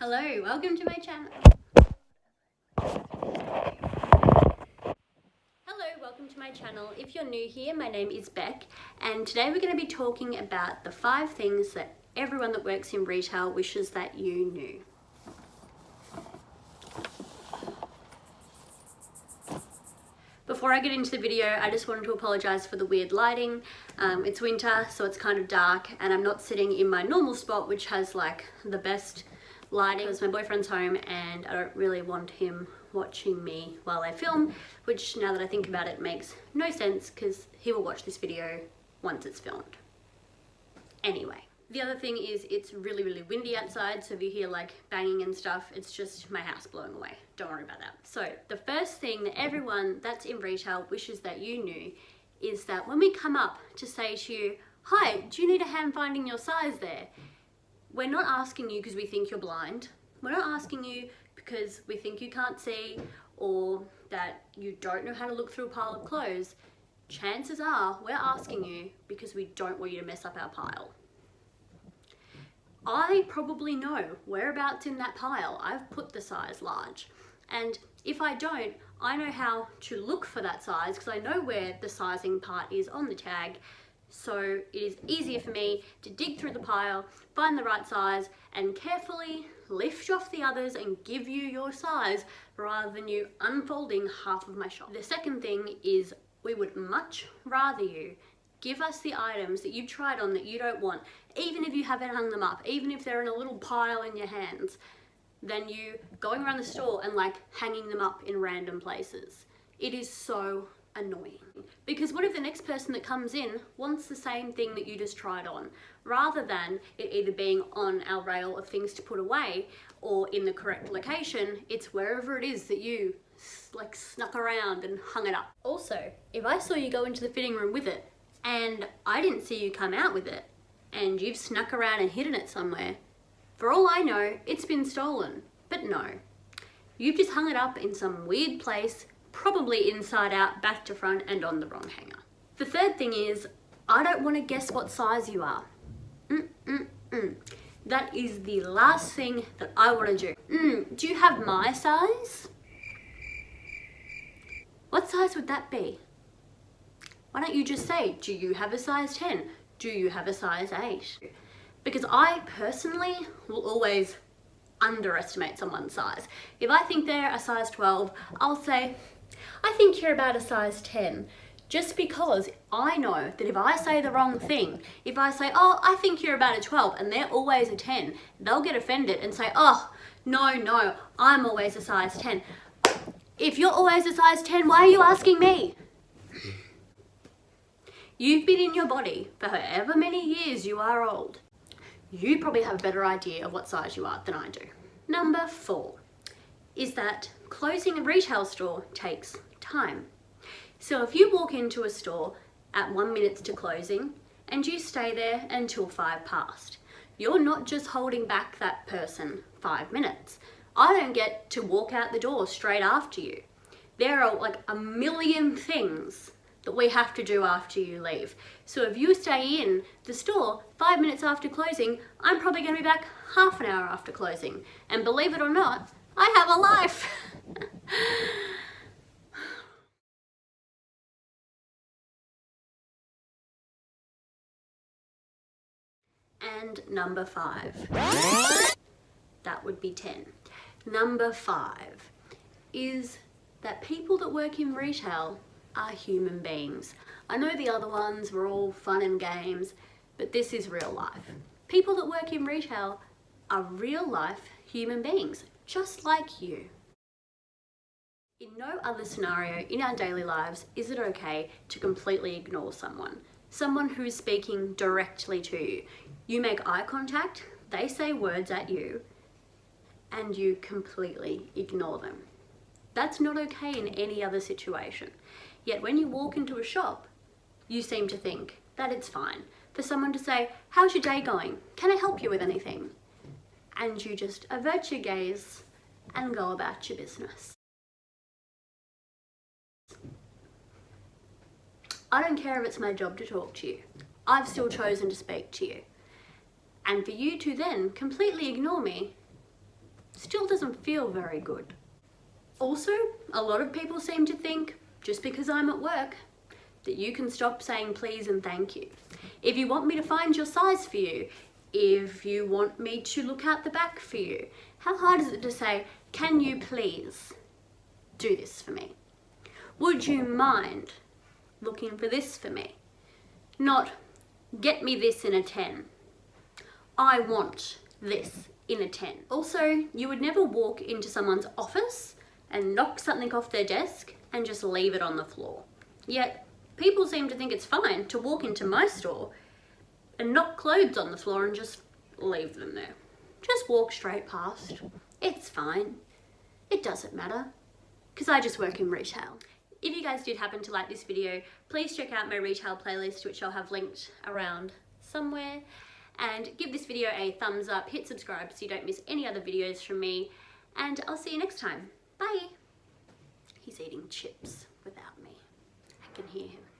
Hello, welcome to my channel. If you're new here, my name is Beck, and today we're going to be talking about the 5 things that everyone that works in retail wishes that you knew. Before I get into the video, I just wanted to apologise for the weird lighting. It's winter, so it's kind of dark, and I'm not sitting in my normal spot, which has like the best lighting, because my boyfriend's home and I don't really want him watching me while I film, which now that I think about it makes no sense because he will watch this video once it's filmed. Anyway, the other thing is it's really windy outside, so if you hear like banging and stuff, it's just my house blowing away. Don't worry about that. So the first thing that everyone that's in retail wishes that you knew is that when we come up to say to you, "Hi, do you need a hand finding your size there?" We're not asking you because we think you're blind. We're not asking you because we think you can't see or that you don't know how to look through a pile of clothes. Chances are we're asking you because we don't want you to mess up our pile. I probably know whereabouts in that pile I've put the size large. And if I don't, I know how to look for that size because I know where the sizing part is on the tag. So it is easier for me to dig through the pile, find the right size, and carefully lift off the others and give you your size rather than you unfolding half of my shop. The second thing is we would much rather you give us the items that you tried on that you don't want, even if you haven't hung them up, even if they're in a little pile in your hands, than you going around the store and like hanging them up in random places. It is so annoying. Because what if the next person that comes in wants the same thing that you just tried on, rather than it either being on our rail of things to put away or in the correct location, it's wherever it is that you like snuck around and hung it up. Also, if I saw you go into the fitting room with it and I didn't see you come out with it and you've snuck around and hidden it somewhere, for all I know, it's been stolen. But no, you've just hung it up in some weird place, probably inside out, back to front, and on the wrong hanger. The third thing is, I don't want to guess what size you are. That is the last thing that I want to do. Do you have my size? What size would that be? Why don't you just say, do you have a size 10? Do you have a size 8? Because I personally will always underestimate someone's size. If I think they're a size 12, I'll say, I think you're about a size 10. Just because I know that if I say the wrong thing, if I say, oh, I think you're about a 12, and they're always a 10, they'll get offended and say, oh, no, I'm always a size 10. If you're always a size 10, why are you asking me? You've been in your body for however many years you are old. You probably have a better idea of what size you are than I do. Number 4 is that closing a retail store takes time. So if you walk into a store at 1 minute to closing and you stay there until 5 past, you're not just holding back that person 5 minutes. I don't get to walk out the door straight after you. There are like a million things that we have to do after you leave. So if you stay in the store 5 minutes after closing, I'm probably going to be back half an hour after closing. And believe it or not, I have a life. And number 5, that would be 10. Number 5 is that people that work in retail are human beings. I know the other ones were all fun and games, but this is real life. People that work in retail are real life human beings, just like you. In no other scenario in our daily lives is it okay to completely ignore someone who is speaking directly to you. You make eye contact, they say words at you, and you completely ignore them. That's not okay in any other situation. Yet when you walk into a shop, you seem to think that it's fine for someone to say, how's your day going? Can I help you with anything? And you just avert your gaze and go about your business. I don't care if it's my job to talk to you. I've still chosen to speak to you. And for you to then completely ignore me, still doesn't feel very good. Also, a lot of people seem to think, just because I'm at work, that you can stop saying please and thank you. If you want me to find your size for you, if you want me to look out the back for you, how hard is it to say, can you please do this for me? Would you mind looking for this for me? Not, get me this in a 10. I want this in a 10. Also, you would never walk into someone's office and knock something off their desk and just leave it on the floor. Yet, people seem to think it's fine to walk into my store and knock clothes on the floor and just leave them there. Just walk straight past. It's fine. It doesn't matter, because I just work in retail. If you guys did happen to like this video, please check out my retail playlist, which I'll have linked around somewhere. And give this video a thumbs up, hit subscribe so you don't miss any other videos from me. And I'll see you next time. Bye. He's eating chips without me. I can hear him.